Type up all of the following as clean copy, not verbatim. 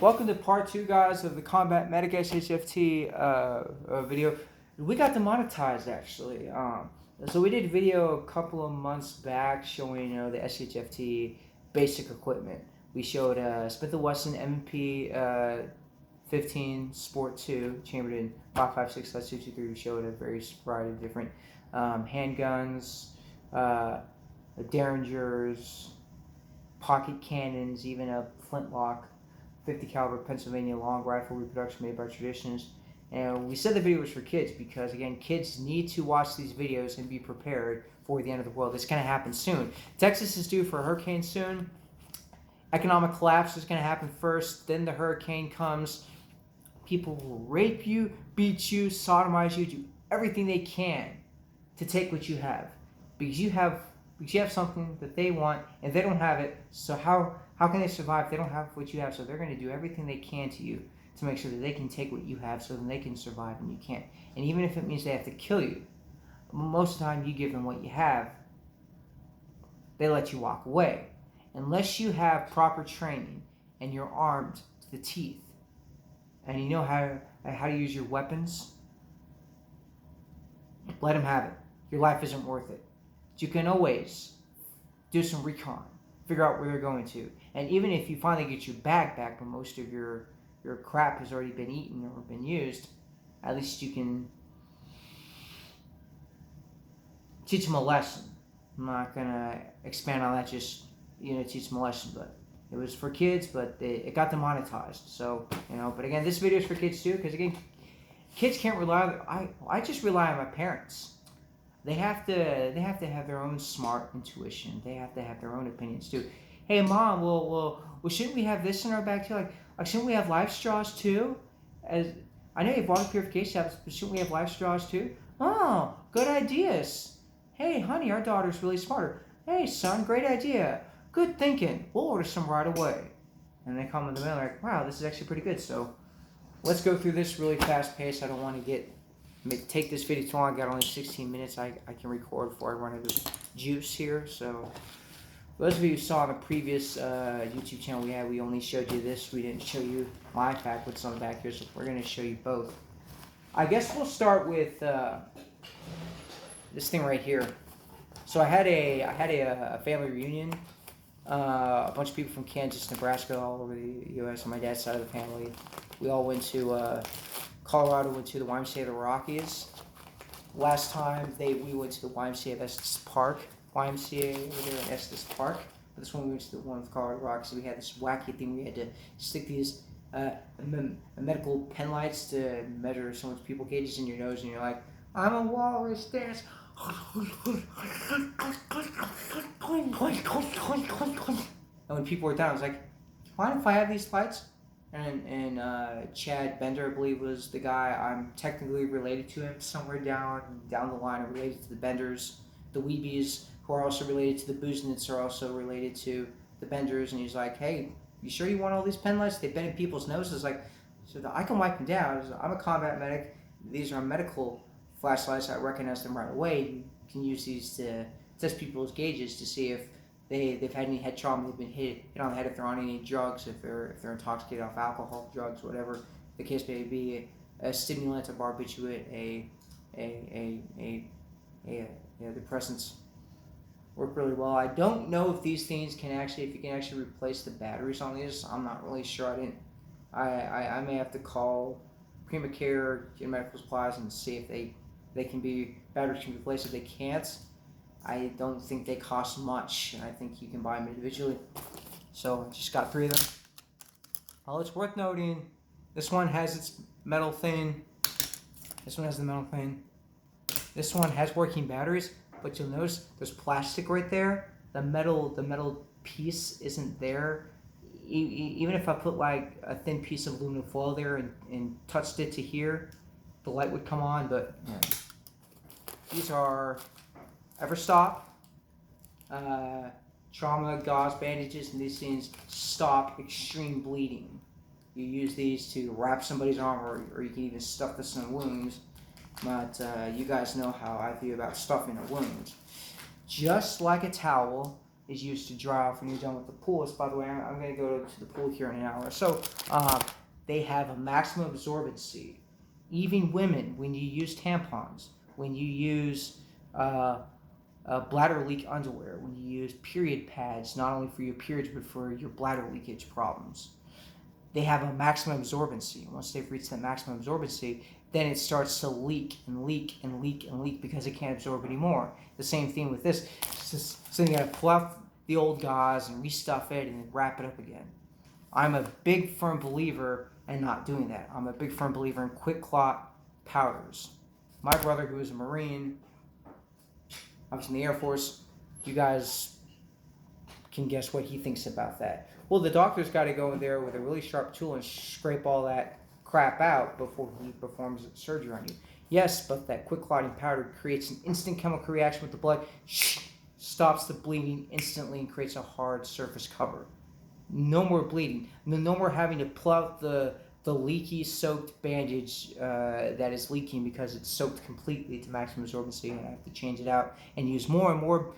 Welcome to part 2, guys, of the Combat Medic SHFT video. We got demonetized, actually. So we did a video a couple of months back showing, the SHFT basic equipment. We showed Smith & Wesson MP 15 Sport 2, chambered in 5.56/223. We showed a various variety of different handguns, derringers, pocket cannons, even a flintlock 50 caliber Pennsylvania long rifle reproduction made by Traditions. And we said the video was for kids because, again, kids need to watch these videos and be prepared for the end of the world. It's going to happen soon. Texas is due for a hurricane soon. Economic collapse is going to happen first. Then the hurricane comes. People will rape you, beat you, sodomize you, do everything they can to take what you have. Because you have something that they want and they don't have it. So how can they survive if they don't have what you have? So they're going to do everything they can to you to make sure that they can take what you have so then they can survive and you can't. And even if it means they have to kill you, most of the time you give them what you have, they let you walk away. Unless you have proper training and you're armed to the teeth and you know how to use your weapons, let them have it. Your life isn't worth it. But you can always do some recon, figure out where they're going to. And even if you finally get your bag back, but most of your crap has already been eaten or been used, at least you can teach them a lesson. I'm not going to expand on that, just, teach them a lesson. But it was for kids, but it got demonetized. So, but again, this video is for kids too, because again, kids can't rely, I just rely on my parents. They have to have their own smart intuition. They have to have their own opinions too. Hey, Mom, well, shouldn't we have this in our bag too? Like shouldn't we have life straws too? As I know you have water purification tablets, but shouldn't we have life straws too? Oh, good ideas. Hey, honey, our daughter's really smart. Hey, son, great idea. Good thinking. We'll order some right away. And they come in the mail like, wow, this is actually pretty good. So let's go through this really fast pace. I don't want to take this video too long. I got only 16 minutes I can record before I run out of juice here. So those of you who saw on the previous YouTube channel we only showed you this. We didn't show you my IFAK, what's on the back here. So we're going to show you both. I guess we'll start with this thing right here. So I had a family reunion. A bunch of people from Kansas, Nebraska, all over the U.S. on my dad's side of the family. We all went to Colorado, went to the YMCA of the Rockies. Last time we went to the YMCA of Estes Park. YMCA over there in Estes Park. But this one we went to the one with Colorado Rockies. We had this wacky thing. We had to stick these medical pen lights to measure someone's pupil gauges in your nose, and you're like, I'm a walrus dance. And when people were down, I was like, mind if I have these lights? And Chad Bender, I believe, was the guy. I'm technically related to him somewhere down the line. I'm related to the Benders. The Weebies, who are also related to the Booznits, are also related to the Benders. And he's like, hey, you sure you want all these pen lights? They've been in people's noses. Like, so I can wipe them down. I'm a combat medic. These are medical flashlights. I recognize them right away. You can use these to test people's gauges to see if they've had any head trauma, they've been hit on the head, if they're on any drugs, if they're intoxicated off alcohol, drugs, whatever the case may be, a stimulant, a barbiturate, depressants work really well. I don't know if these things if you can actually replace the batteries on these. I'm not really sure. I may have to call Prima Care, get medical supplies, and see if batteries can be replaced. If they can't, I don't think they cost much, and I think you can buy them individually. So I just got 3 of them. Well, it's worth noting, this one has its metal thing. This one has the metal thing. This one has working batteries, but you'll notice there's plastic right there. The metal piece isn't there. Even if I put like a thin piece of aluminum foil there and touched it to here, the light would come on. But yeah. These are Everstop, trauma, gauze, bandages, and these things stop extreme bleeding. You use these to wrap somebody's arm, or you can even stuff this in wounds. But you guys know how I feel about stuffing a wound. Just like a towel, is used to dry off when you're done with the pool. By the way, I'm going to go to the pool here in an hour. So they have a maximum absorbency. Even women, when you use tampons, when you use bladder leak underwear, when you use period pads, not only for your periods but for your bladder leakage problems, they have a maximum absorbency. Once they've reached that maximum absorbency, then it starts to leak and leak and leak and leak because it can't absorb anymore. The same thing with this. So you gotta pull out the old gauze and restuff it and then wrap it up again. I'm a big firm believer in not doing that. I'm a big firm believer in quick clot powders. My brother, who is a Marine, I was in the Air Force, you guys can guess what he thinks about that. Well, the doctor's got to go in there with a really sharp tool and scrape all that crap out before he performs surgery on you. Yes, but that quick clotting powder creates an instant chemical reaction with the blood, stops the bleeding instantly, and creates a hard surface cover. No more bleeding. No more having to pull out the leaky, soaked bandage that is leaking because it's soaked completely to maximum absorbency, and I have to change it out and use more and more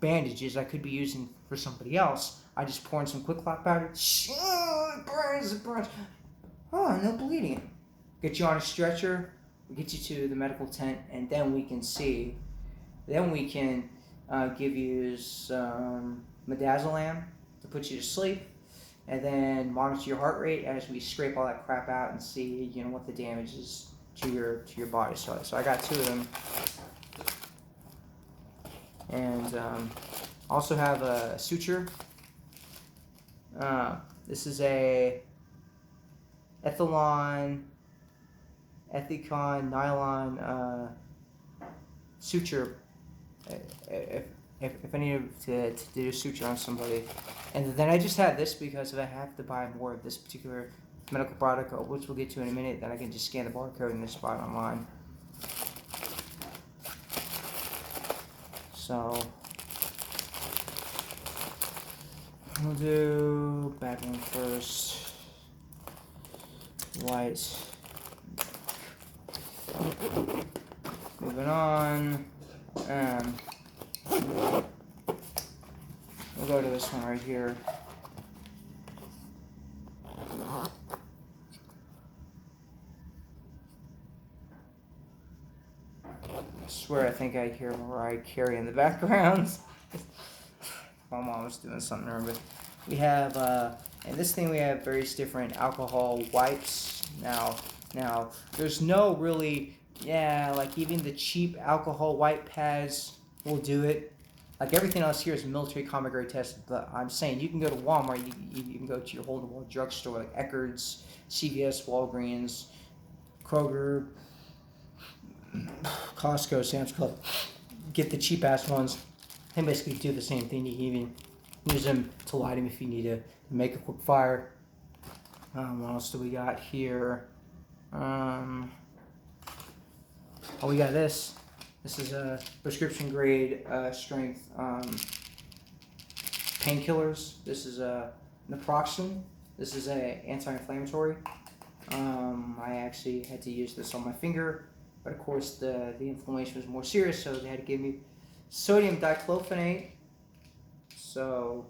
bandages I could be using for somebody else. I just pour in some quick clot powder. It burns. Oh, no bleeding. Get you on a stretcher, we'll get you to the medical tent, and then we can see. Then we can give you some midazolam to put you to sleep, and then monitor your heart rate as we scrape all that crap out and see, what the damage is to your body. So I got 2 of them, and also have a Suture. This is a ethicon nylon suture. If I need to do a suture on somebody, and then I just had this because if I have to buy more of this particular medical product, which we'll get to in a minute, then I can just scan the barcode and just buy it online. So we'll do bad one first. White. Moving on. We'll go to this one right here. I swear I think I hear Mariah Carey in the background. My mom was doing something wrong, but we have, in this thing we have various different alcohol wipes. Now, there's no really, like even the cheap alcohol wipe pads will do it. Like everything else here is military combat grade tested, but I'm saying you can go to Walmart, you can go to your hole-in-the-wall drugstore like Eckerd's, CVS, Walgreens, Kroger, Costco, Sam's Club. Get the cheap-ass ones. They basically do the same thing. You can even use them to light them if you need to make a quick fire. What else do we got here? We got this. This is a prescription grade strength painkillers. This is a naproxen. This is a anti-inflammatory. I actually had to use this on my finger, but of course the inflammation was more serious, so they had to give me sodium diclofenac. So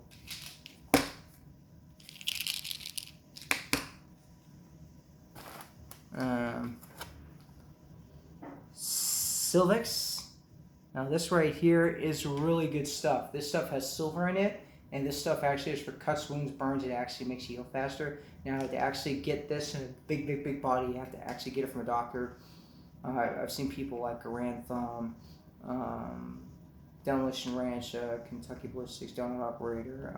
Silvex. Now this right here is really good stuff. This stuff has silver in it, and this stuff actually is for cuts, wounds, burns. It actually makes you heal faster. Now to actually get this in a big body, you have to actually get it from a doctor. I've seen people like Garantham, Demolition Ranch, Kentucky Ballistics donut operator,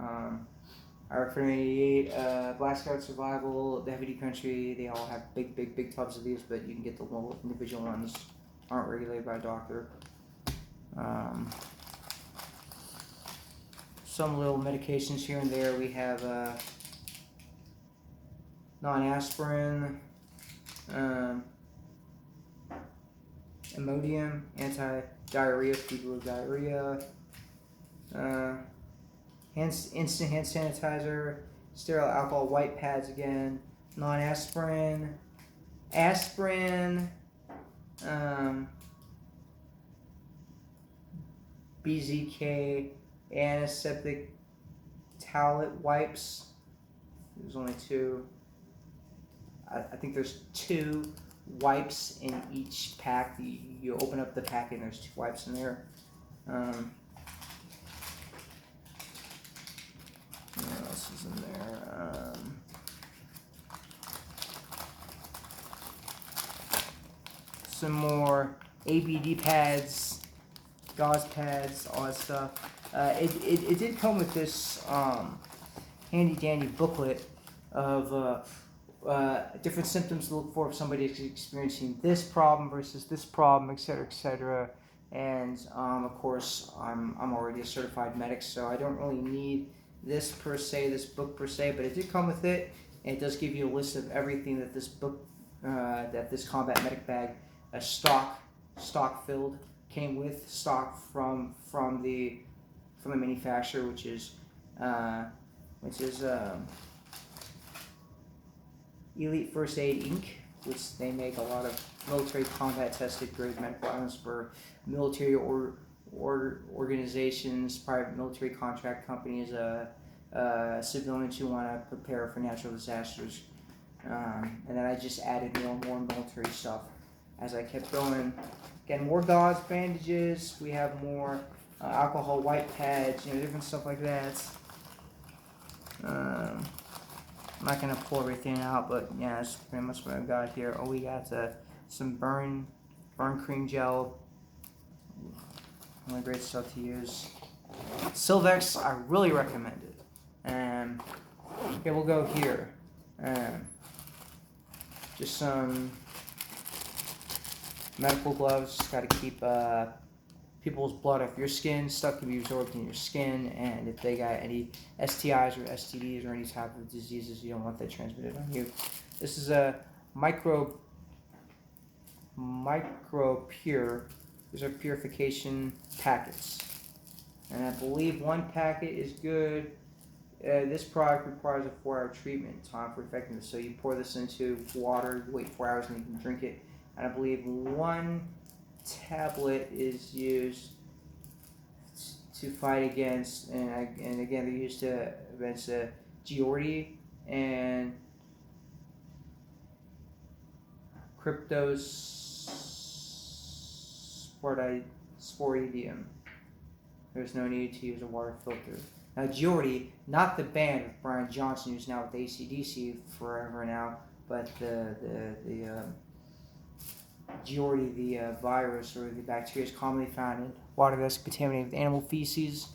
IR-88, Black Scout Survival, the Heavy D Country. They all have big tubs of these, but you can get the little individual ones. Aren't regulated by a doctor. Some little medications here and there. We have non-aspirin, Imodium, anti-diarrhea, people with diarrhea, instant hand sanitizer, sterile alcohol white pads again, non-aspirin, aspirin, BZK, antiseptic towelette wipes. There's only 2. I think there's 2 wipes in each pack. You open up the packet and there's 2 wipes in there. What else is in there? Some more ABD pads, gauze pads, all that stuff. It did come with this handy dandy booklet of different symptoms to look for if somebody is experiencing this problem versus this problem, etc., etc. And of course, I'm already a certified medic, so I don't really need this per se, this book per se, but it did come with it, and it does give you a list of everything that this book, that this combat medic bag, stock filled, came with, stock from the manufacturer, which is Elite First Aid Inc., which they make a lot of military combat tested grade medical items for military organizations, private military contract companies, civilians who want to prepare for natural disasters. And then I just added more and more military stuff as I kept going. Again, more gauze, bandages. We have more alcohol wipe pads, different stuff like that. I'm not going to pull everything out, but yeah, that's pretty much what I've got here. Oh, we got some burn cream gel. Really great stuff to use. Silvex, I really recommend it. Okay, we'll go here. Just some medical gloves. Got to keep people's blood off your skin. Stuff can be absorbed in your skin, and if they got any STIs or STDs or any type of diseases, you don't want that transmitted on you. This is a micro pure. These are purification packets, and I believe 1 packet is good. This product requires a 4-hour treatment time for effectiveness. So you pour this into water, wait 4 hours, and you can drink it. And I believe 1 tablet is used to fight against, and again, they're used to against Giardia and Cryptosporidium. There's no need to use a water filter. Now, Giardia, not the band with Brian Johnson, who's now with AC/DC forever now, but the Giardia, the virus or the bacteria, is commonly found in water that's contaminated with animal feces.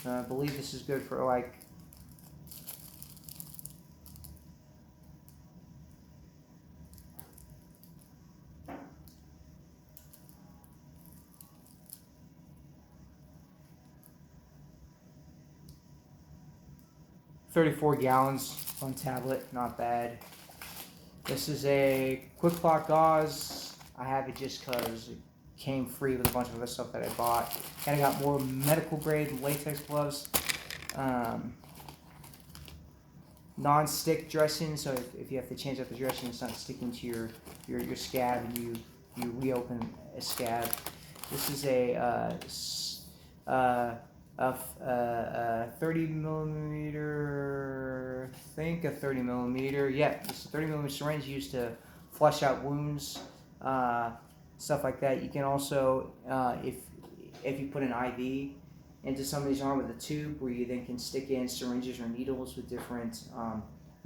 I believe this is good for like $34 gallons, 1 tablet, not bad. This is a quick lock gauze. I have it just because it came free with a bunch of other stuff that I bought. And I got more medical grade latex gloves. Non-stick dressing, so if you have to change out the dressing, it's not sticking to your scab and you reopen a scab. This is a 30 millimeter, I think a 30 millimeter, yeah, it's a 30 millimeter syringe used to flush out wounds, stuff like that. You can also, if you put an IV into somebody's arm with a tube, where you then can stick in syringes or needles with different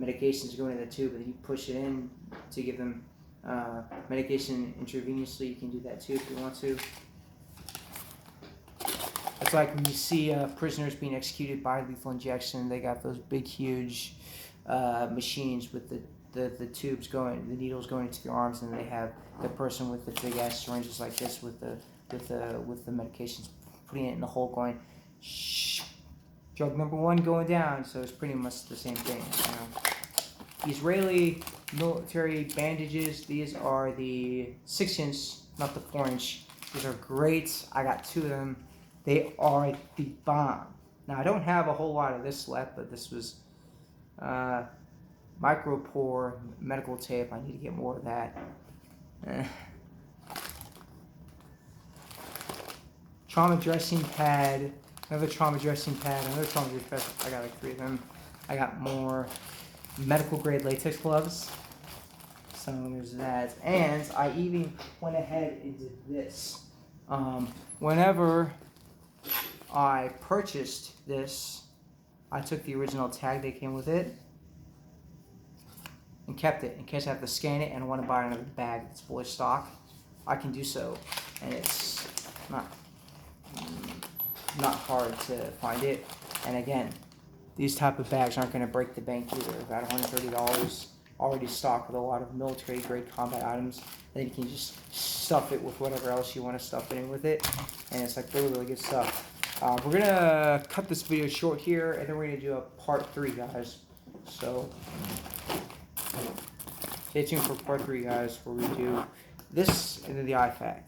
medications going in the tube, and then you push it in to give them medication intravenously. You can do that too if you want to. It's like when you see prisoners being executed by lethal injection, they got those big, huge machines with the tubes going, the needles going into their arms, and they have the person with the big ass syringes like this with the medications, putting it in the hole, going, shh, drug number 1 going down. So it's pretty much the same thing. Israeli military bandages. These are the 6-inch, not the 4-inch. These are great. I got 2 of them. They are the bomb. Now, I don't have a whole lot of this left, but this was micropore medical tape. I need to get more of that. Trauma dressing pad. another trauma dressing pad, another trauma dressing pad. I got like 3 of them. I got more medical grade latex gloves. So there's that. And I even went ahead and did this. Whenever I purchased this, I took the original tag that came with it and kept it in case I have to scan it and I want to buy another bag that's fully stock. I can do so, and it's not hard to find it. And again, these type of bags aren't going to break the bank either. About $130 already stocked with a lot of military grade combat items. Then you can just stuff it with whatever else you want to stuff it in with it, and it's like really good stuff. We're gonna cut this video short here, and then we're gonna do a part 3, guys. So stay tuned for part 3, guys, where we do this and then the IFAK.